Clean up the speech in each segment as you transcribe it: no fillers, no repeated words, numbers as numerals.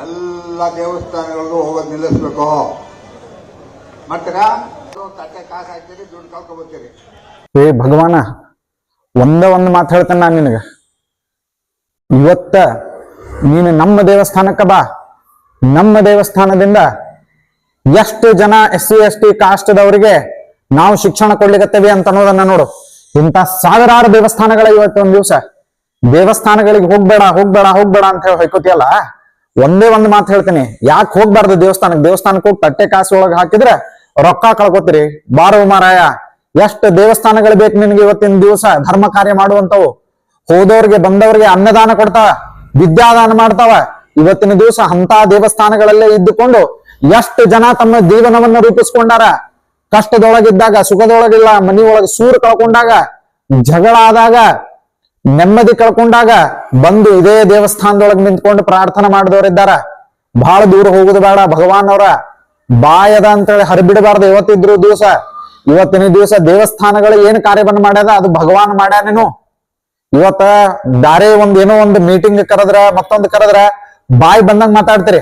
ಎಲ್ಲ ದೇವಸ್ಥಾನಗಳಿಗೂ ಹೋಗೋದು ನಿಲ್ಲಿಸ್ಬೇಕು. ಮಾಡ್ತೀರಾ? ತಟ್ಟೆ ಕಾಸು ಹಾಕ್ತೀರಿ, ದುಡ್ಡು ಕಳ್ಕೊಬತ್ತೀರಿ. ಏ ಭಗವಾನ, ಒಂದ್ ಮಾತು ಹೇಳ್ತೇನೆ ನಾನು ನಿನಗ. ಇವತ್ತ ನೀನು ನಮ್ಮ ದೇವಸ್ಥಾನಕ್ಕ ಬಾ. ನಮ್ಮ ದೇವಸ್ಥಾನದಿಂದ ಎಷ್ಟು ಜನ SC ST ಕಾಸ್ಟ್ದವರಿಗೆ ನಾವು ಶಿಕ್ಷಣ ಕೊಡ್ಲಿಕತ್ತೇವೆ ಅಂತ ಅನ್ನೋದನ್ನ ನೋಡು. ಇಂಥ ಸಾವಿರಾರು ದೇವಸ್ಥಾನಗಳ ಇವತ್ತೊಂದ್ ದಿವಸ ದೇವಸ್ಥಾನಗಳಿಗೆ ಹೋಗ್ಬೇಡ ಹೋಗ್ಬೇಡ ಹೋಗ್ಬೇಡ ಅಂತ ಹೇಳಿ ಹೊಯ್ಕೋತಿಯಲ್ಲ, ಒಂದೇ ಒಂದು ಮಾತು ಹೇಳ್ತೀನಿ. ಯಾಕೆ ಹೋಗ್ಬಾರ್ದು ದೇವಸ್ಥಾನಕ್ಕೆ ಹೋಗಿ ತಟ್ಟೆ ಕಾಸು ಒಳಗೆ ಹಾಕಿದ್ರೆ ರೊಕ್ಕ ಕಳ್ಕೊತೀರಿ. ಬಾರೋ ಮಾರಾಯ, ಎಷ್ಟು ದೇವಸ್ಥಾನಗಳು ಬೇಕು ನಿನ್ಗೆ ಇವತ್ತಿನ ದಿವಸ ಧರ್ಮ ಕಾರ್ಯ ಮಾಡುವಂತವು. ಹೋದವ್ರಿಗೆ ಬಂದವರಿಗೆ ಅನ್ನದಾನ ಕೊಡ್ತಾವ, ವಿದ್ಯಾದಾನ ಮಾಡ್ತಾವ. ಇವತ್ತಿನ ದಿವಸ ಅಂತ ದೇವಸ್ಥಾನಗಳಲ್ಲೇ ಇದ್ದುಕೊಂಡು ಎಷ್ಟು ಜನ ತಮ್ಮ ಜೀವನವನ್ನು ರೂಪಿಸ್ಕೊಂಡಾರ. ಕಷ್ಟದೊಳಗಿದ್ದಾಗ, ಸುಖದೊಳಗಿಲ್ಲ, ಮನಿ ಒಳಗೆ ಸೂರು ಕಳ್ಕೊಂಡಾಗ, ಜಗಳ ಆದಾಗ, ನೆಮ್ಮದಿ ಕಳ್ಕೊಂಡಾಗ ಬಂದು ಇದೇ ದೇವಸ್ಥಾನದೊಳಗೆ ನಿಂತ್ಕೊಂಡು ಪ್ರಾರ್ಥನೆ ಮಾಡಿದವರಿದ್ದಾರ. ಬಹಳ ದೂರ ಹೋಗುದು ಬೇಡ. ಭಗವಾನ್ ಅವರ ಬಾಯದ ಅಂತೇಳಿ ಹರಿಬಿಡಬಾರ್ದು. ಇವತ್ತಿನ ದಿವಸ ದೇವಸ್ಥಾನಗಳು ಏನ್ ಕಾರ್ಯವನ್ನು ಮಾಡ್ಯದ ಅದು ಭಗವಾನ್ ಮಾಡ್ಯಾನೇನು. ಇವತ್ತ ದಾರೆ ಏನೋ ಒಂದು ಮೀಟಿಂಗ್ ಕರೆದ್ರ, ಮತ್ತೊಂದು ಕರೆದ್ರ ಬಾಯಿ ಬಂದಂಗ ಮಾತಾಡ್ತೀರಿ.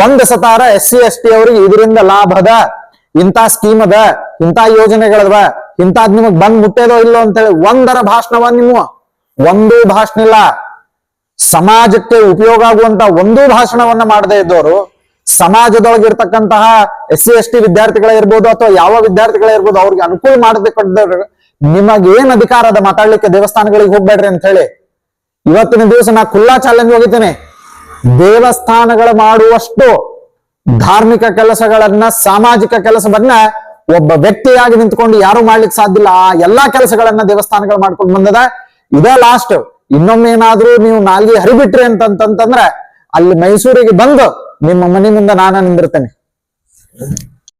ಒಂದ್ ಸತಾರ SC ST ಅವ್ರಿಗೆ ಇದರಿಂದ ಲಾಭ ಅದ, ಇಂಥ ಸ್ಕೀಮ್ ಅದ, ಇಂಥ ಯೋಜನೆಗಳದವ, ಇಂಥದ್ ನಿಮಗ್ ಬಂದ್ ಮುಟ್ಟೇದೋ ಇಲ್ಲೋ ಅಂತೇಳಿ ಒಂದರ ಭಾಷಣವ ನಿಮ್ಮ ಒಂದೂ ಭಾಷಣ ಇಲ್ಲ. ಸಮಾಜಕ್ಕೆ ಉಪಯೋಗ ಆಗುವಂತ ಒಂದೂ ಭಾಷಣವನ್ನ ಮಾಡದೇ ಇದ್ದವರು ಸಮಾಜದೊಳಗಿರ್ತಕ್ಕಂತಹ SC ST ವಿದ್ಯಾರ್ಥಿಗಳೇ ಇರ್ಬೋದು ಅಥವಾ ಯಾವ ವಿದ್ಯಾರ್ಥಿಗಳೇ ಇರ್ಬೋದು, ಅವ್ರಿಗೆ ಅನುಕೂಲ ಮಾಡಬೇಕಂದ್ರೆ ನಿಮಗೇನ್ ಅಧಿಕಾರ ಅದ ಮಾತಾಡ್ಲಿಕ್ಕೆ ದೇವಸ್ಥಾನಗಳಿಗೆ ಹೋಗ್ಬೇಡ್ರಿ ಅಂತ ಹೇಳಿ. ಇವತ್ತಿನ ದಿವಸ ನಾ ಖುಲ್ಲಾ ಚಾಲೆಂಜ್ ಹೋಗಿದ್ದೇನೆ. ದೇವಸ್ಥಾನಗಳು ಮಾಡುವಷ್ಟು ಧಾರ್ಮಿಕ ಕೆಲಸಗಳನ್ನ, ಸಾಮಾಜಿಕ ಕೆಲಸವನ್ನ ಒಬ್ಬ ವ್ಯಕ್ತಿಯಾಗಿ ನಿಂತ್ಕೊಂಡು ಯಾರು ಮಾಡ್ಲಿಕ್ಕೆ ಸಾಧ್ಯ ಇಲ್ಲ. ಆ ಎಲ್ಲಾ ಕೆಲಸಗಳನ್ನ ದೇವಸ್ಥಾನಗಳು ಮಾಡ್ಕೊಂಡು ಬಂದದ. ಇದೇ ಲಾಸ್ಟ್. ಇನ್ನೊಮ್ಮೆ ಏನಾದ್ರೂ ನೀವು ನಾಲ್ಗೆ ಹರಿಬಿಟ್ರಿ ಅಂತಂದ್ರೆ ಅಲ್ಲಿ ಮೈಸೂರಿಗೆ ಬಂದು ನಿಮ್ಮ ಮನೆ ಮುಂದೆ ನಾನು ನಿಂದಿರ್ತೇನೆ.